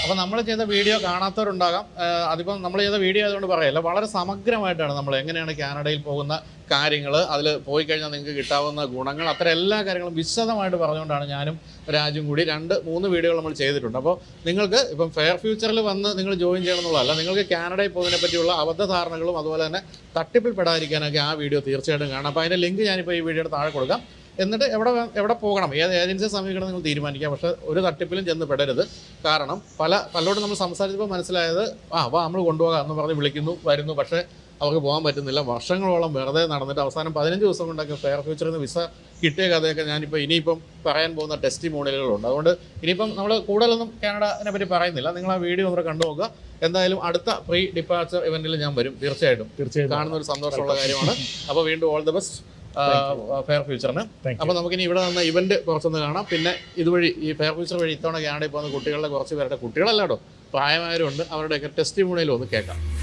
അപ്പോൾ നമ്മൾ ചെയ്ത വീഡിയോ കാണാത്തവരുണ്ടാകാം. അതിപ്പം നമ്മൾ ചെയ്ത വീഡിയോ ആയതുകൊണ്ട് പറയല്ല, വളരെ സമഗ്രമായിട്ടാണ് നമ്മൾ എങ്ങനെയാണ് കാനഡയിൽ പോകുന്ന കാര്യങ്ങൾ, അതിൽ പോയി കഴിഞ്ഞാൽ നിങ്ങൾക്ക് കിട്ടാവുന്ന ഗുണങ്ങൾ, അത്തരം എല്ലാ കാര്യങ്ങളും വിശദമായിട്ട് പറഞ്ഞുകൊണ്ടാണ് ഞാനും രാജും കൂടി 2-3 വീഡിയോകൾ നമ്മൾ ചെയ്തിട്ടുണ്ട്. അപ്പോൾ നിങ്ങൾക്ക് ഇപ്പം ഫെയർ ഫ്യൂച്ചറിൽ വന്ന് നിങ്ങൾ ജോയിൻ ചെയ്യണം എന്നുള്ളതല്ല, നിങ്ങൾക്ക് കാനഡയിൽ പോകുന്നതിനെ പറ്റിയുള്ള അബദ്ധധാരണകളും അതുപോലെ തന്നെ തട്ടിപ്പിൽ പെടാതിരിക്കാനൊക്കെ ആ വീഡിയോ തീർച്ചയായിട്ടും കാണാം. അപ്പോൾ അതിൻ്റെ ലിങ്ക് ഞാനിപ്പോൾ ഈ വീഡിയോയുടെ താഴെ കൊടുക്കാം. എന്നിട്ട് എവിടെ പോകണം, ഏത് ഏജൻസിയെ സമീപിക്കണം നിങ്ങൾ തീരുമാനിക്കാം. പക്ഷേ ഒരു തട്ടിപ്പിലും ചെന്ന് പെടരുത്. കാരണം പലരോടും നമ്മൾ സംസാരിച്ചപ്പോൾ മനസ്സിലായത് നമ്മൾ കൊണ്ടുപോകാം എന്ന് പറഞ്ഞ് വിളിക്കുന്നു, വരുന്നു, പക്ഷേ അവർക്ക് പോകാൻ പറ്റുന്നില്ല. വർഷങ്ങളോളം വെറുതെ നടന്നിട്ട് അവസാനം 15 ദിവസം കൊണ്ടൊക്കെ ഫെയർ ഫ്യൂച്ചറിൽ നിന്ന് വിസ കിട്ടിയ കഥയൊക്കെ ഇനിയിപ്പം പറയാൻ പോകുന്ന ടെസ്റ്റിമോണിയലുകളുണ്ട്. അതുകൊണ്ട് ഇനിയിപ്പം നമ്മൾ കൂടുതലൊന്നും കാനഡനെ പറ്റി പറയുന്നില്ല. നിങ്ങൾ ആ വീഡിയോ ഒന്ന് കണ്ടു നോക്കുക. എന്തായാലും അടുത്ത പ്രീ ഡിപ്പാർച്ചർ ഇവന്റിൽ ഞാൻ വരും, തീർച്ചയായിട്ടും കാണുന്ന ഒരു സന്തോഷമുള്ള കാര്യമാണ്. അപ്പോൾ വീണ്ടും ഓൾ ദി ബെസ്റ്റ് ഫെയർ ഫ്യൂച്ചറിന്. അപ്പോൾ നമുക്കിനി ഇവിടെ നിന്ന് ഇവന്റ് കുറച്ചൊന്ന് കാണാം. പിന്നെ ഇതുവഴി ഈ ഫെയർ ഫ്യൂച്ചർ വഴി ഇത്തവണ കാനഡയിൽ പോകുന്ന കുട്ടികളുടെ കുറച്ച് പേരുടെ, കുട്ടികളല്ലാട്ടോ, പ്രായമായവരുണ്ട്, അവരുടെയൊക്കെ ടെസ്റ്റിമോണിയലും ഒന്ന് കേൾക്കാം.